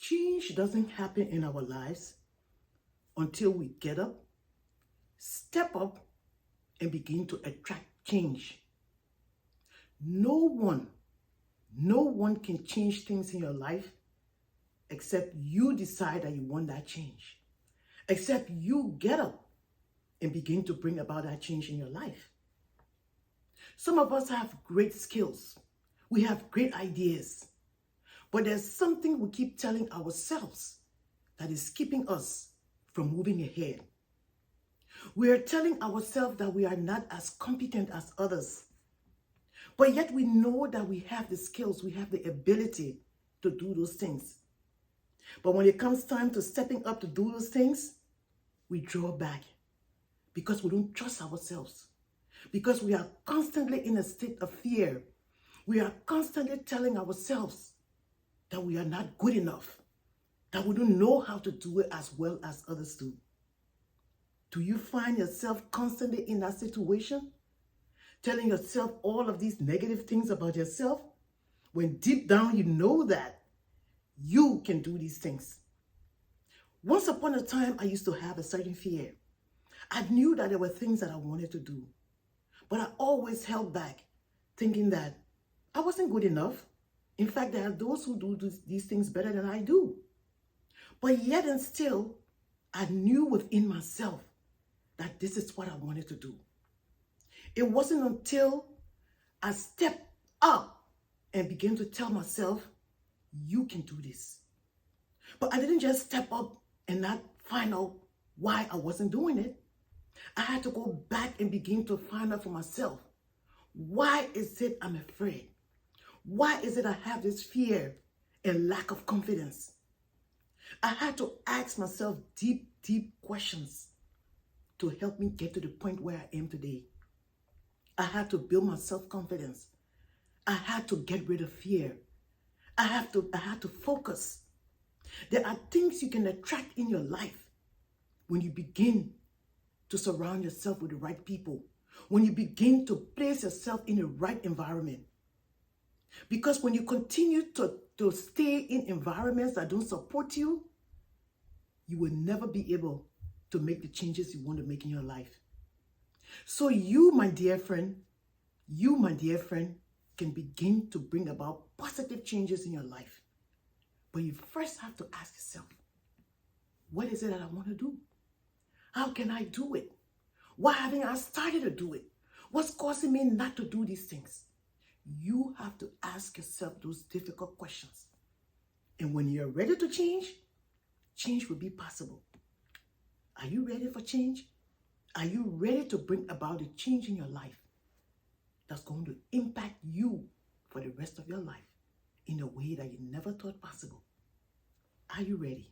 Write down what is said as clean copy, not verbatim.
Change doesn't happen in our lives until we get up, step up, and begin to attract change. No one, no one can change things in your life except you decide that you want that change. Except you get up and begin to bring about that change in your life. Some of us have great skills. We have great ideas. But there's something we keep telling ourselves that is keeping us from moving ahead. We are telling ourselves that we are not as competent as others. But yet we know that we have the skills, we have the ability to do those things. But when it comes time to stepping up to do those things, we draw back because we don't trust ourselves. Because we are constantly in a state of fear. We are constantly telling ourselves that we are not good enough, that we don't know how to do it as well as others do. Do you find yourself constantly in that situation? Telling yourself all of these negative things about yourself, when deep down you know that you can do these things. Once upon a time, I used to have a certain fear. I knew that there were things that I wanted to do, but I always held back, thinking that I wasn't good enough. In fact, there are those who do these things better than I do. But yet and still, I knew within myself that this is what I wanted to do. It wasn't until I stepped up and began to tell myself, you can do this. But I didn't just step up and not find out why I wasn't doing it. I had to go back and begin to find out for myself. Why is it I'm afraid? Why is it I have this fear and lack of confidence? I had to ask myself deep, deep questions to help me get to the point where I am today. I had to build my self-confidence. I had to get rid of fear. I had to focus. There are things you can attract in your life when you begin to surround yourself with the right people, when you begin to place yourself in the right environment. Because when you continue to stay in environments that don't support you, you will never be able to make the changes you want to make in your life. So you, my dear friend, can begin to bring about positive changes in your life. But you first have to ask yourself, what is it that I want to do? How can I do it? Why haven't I started to do it? What's causing me not to do these things? You have to ask yourself those difficult questions. And when you're ready to change, change will be possible. Are you ready for change? Are you ready to bring about a change in your life that's going to impact you for the rest of your life in a way that you never thought possible? Are you ready?